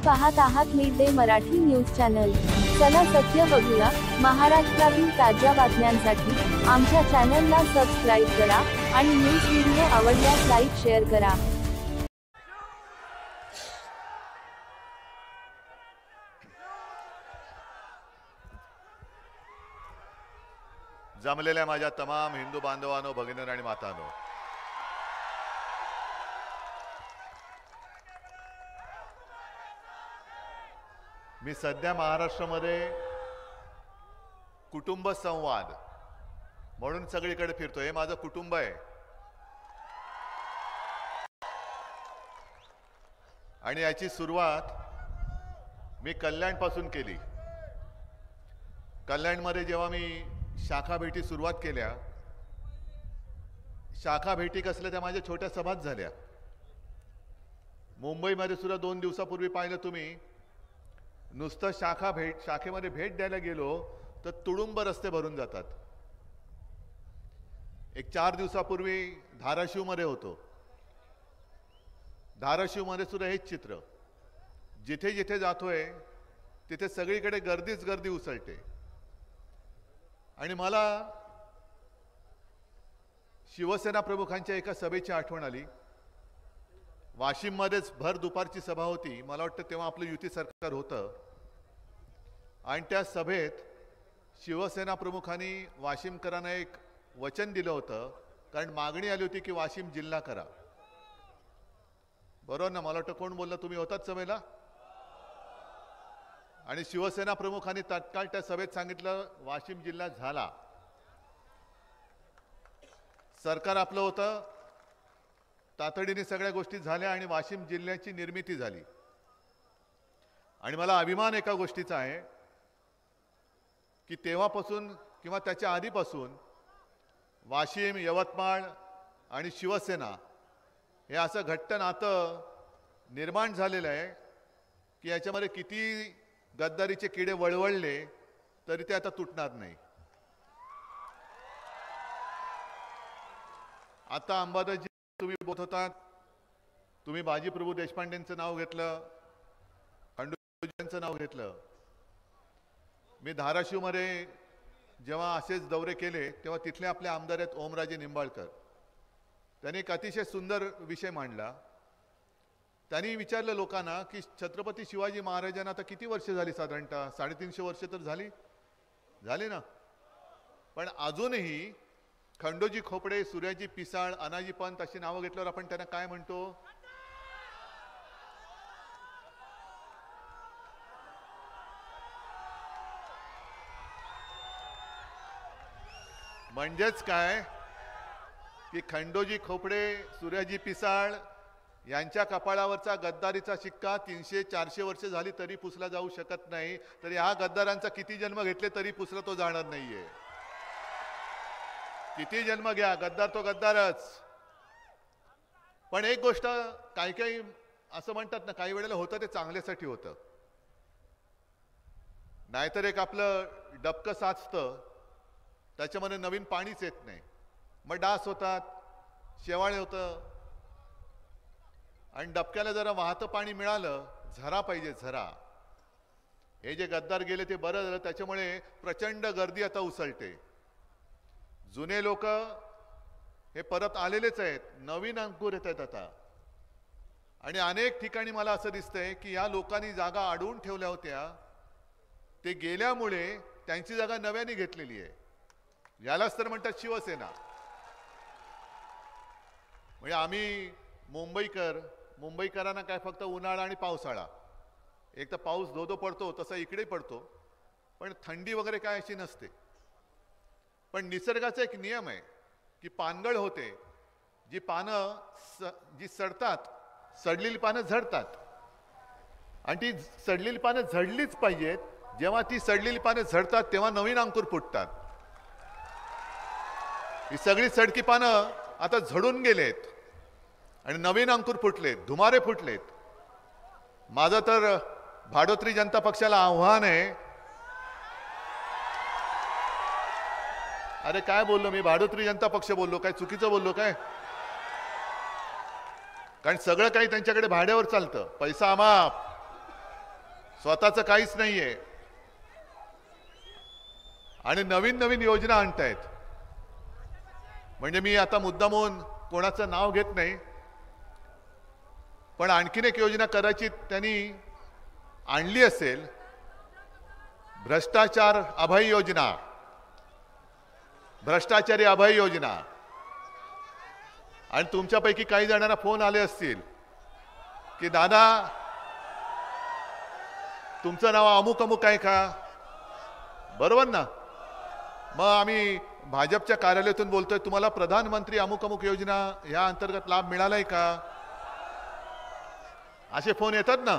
पाहत आहात mid day Marathi news channel. चला सत्य बघूया। महाराष्ट्रातील ताज्या बातम्यांसाठी आमच्या चॅनलला सबस्क्राइब करा आणि न्यूज व्हिडिओ आवडल्यास लाईक शेअर करा। जमलेल्या माझ्या तमाम हिंदू बांधवांनो, भगिनींनो आणि मातांनो, मी सध्या महाराष्ट्रामध्ये कुटुंब संवाद म्हणून सगळीकडे फिरतो। हे माझं कुटुंब आहे आणि याची सुरुवात मी कल्याणपासून केली। कल्याणमध्ये जेव्हा मी शाखा भेटी सुरुवात केल्या, शाखा भेटी कसल्या त्या माझ्या छोट्या सभात झाल्या। मुंबईमध्ये सुद्धा 2 दिवसापूर्वी पाहिलं तुम्ही, नुसतं शाखेमध्ये भेट द्यायला गेलो तर तुडुंब रस्ते भरून जातात। एक 4 दिवसापूर्वी धाराशिवमध्ये होतो। धाराशिवमध्ये सुद्धा हेच चित्र, जिथे जिथे जातोय तिथे सगळीकडे गर्दीच गर्दी उसळते। आणि मला शिवसेना प्रमुखांच्या एका सभेची आठवण आली। वाशिममध्येच भर दुपारची सभा होती, मला वाटतं तेव्हा आपलं युती सरकार होतं। आणि त्या सभेत शिवसेना प्रमुखांनी वाशिमकरांना एक वचन दिलं होतं, कारण मागणी आली होती की वाशिम जिल्हा करा। बरोबर ना? मला वाटतं कोण बोललं, तुम्ही होतात सभेला? आणि शिवसेना प्रमुखांनी तत्काळ त्या सभेत सांगितलं वाशिम जिल्हा झाला। सरकार आपलं होतं, तातडीने सगळ्या गोष्टी झाल्या आणि वाशिम जिल्ह्याची निर्मिती झाली। आणि मला अभिमान एका गोष्टीचा आहे की तेव्हापासून किंवा त्याच्या आधीपासून वाशिम, यवतमाळ आणि शिवसेना हे असं घट्ट नातं निर्माण झालेलं आहे की याच्यामध्ये किती गद्दारीचे किडे वळवळले तरी ते आता तुटणार नाही। आता अंबादास तुम्ही बोलत होतात, तुम्ही बाजीप्रभू देशपांडेंचं नाव घेतलं, खंडूजींचं नाव घेतलं। मी धाराशिवमध्ये जेव्हा असेच दौरे केले तेव्हा तिथले आपले आमदार आहेत ओमराजे निंबाळकर, त्यांनी एक अतिशय सुंदर विषय मांडला। त्यांनी विचारलं लोकांना की छत्रपती शिवाजी महाराजांना आता किती वर्ष झाली? साधारणतः 350 वर्ष तर झाली ना। पण अजूनही खंडोजी खोपडे, सूर्याजी पिसाळ, अनाजी पंत अशी नावं घेतल्यावर आपण त्यांना काय म्हणतो? म्हणजेच काय की खंडोजी खोपडे, सूर्याजी पिसाळ यांच्या कपाळावरचा गद्दारीचा शिक्का 300-400 वर्ष झाली तरी पुसला जाऊ शकत नाही। तरी ह्या गद्दारांचा किती जन्म घेतले तरी पुसला तो जाणार नाहीये। किती जन्म घ्या, गद्दार तो गद्दारच। पण एक गोष्ट काही असं म्हणतात ना, काही वेळेला होतं ते चांगल्यासाठी होतं। नाहीतर एक आपलं डबकं साचतं, त्याच्यामध्ये नवीन पाणीच येत नाही, मग डास होतात, शेवाळे होतं। आणि डबक्याला जरा वाहतं पाणी मिळालं, झरा पाहिजे, झरा। हे जे गद्दार गेले ते बरं झालं, त्याच्यामुळे प्रचंड गर्दी आता उसळते। जुने लोक हे परत आलेलेच आहेत, नवीन अंकुर येत आहेत आता। आणि अनेक ठिकाणी मला असं दिसतंय की या लोकांनी जागा अडवून ठेवल्या होत्या, ते गेल्यामुळे त्यांची जागा नव्याने घेतलेली आहे। यालाच तर म्हणतात शिवसेना। म्हणजे आम्ही मुंबईकरांना काय फक्त उन्हाळा आणि पावसाळा, एक तर पाऊस धो पडतो तसा इकडे पडतो, पण थंडी वगैरे काय अशी नसते। पण निसर्गाचा एक नियम आहे की पानगळ होते, जी पानं जी सडतात, सडलेली पानं झडतात आणि ती सडलेली पानं झडलीच पाहिजेत। जेव्हा ती सडलेली पानं झडतात तेव्हा नवीन अंकुर फुटतात। ही सगळी सडकी पानं आता झडून गेलेत आणि नवीन अंकुर फुटलेत, धुमारे फुटलेत। माझं तर भाडोत्री जनता पक्षाला आव्हान आहे। अरे काय बोललो मी? भाडोत्री जनता पक्ष बोललो काय? चुकीचं बोललो काय? कारण सगळं काही त्यांच्याकडे भाड्यावर चालतं, पैसा अमाप। स्वतःचं काहीच नाहीये आणि नवीन नवीन योजना आणतायत. म्हणजे मी आता मुद्दामून कोणाचं नाव घेत नाही, पण आणखीन एक योजना कदाचित त्यांनी आणली असेल, भ्रष्टाचार अभय योजना, भ्रष्टाचारी अभय योजना. आणि तुमच्यापैकी काही जणांना फोन आले असतील की दादा तुमचं नाव अमुक अमुक आहे का, बरोबर ना? मग आम्ही भाजपच्या कार्यालयातून बोलतोय, तुम्हाला प्रधानमंत्री अमुक अमुक योजना या अंतर्गत लाभ मिळालाय का, असे फोन येतात ना.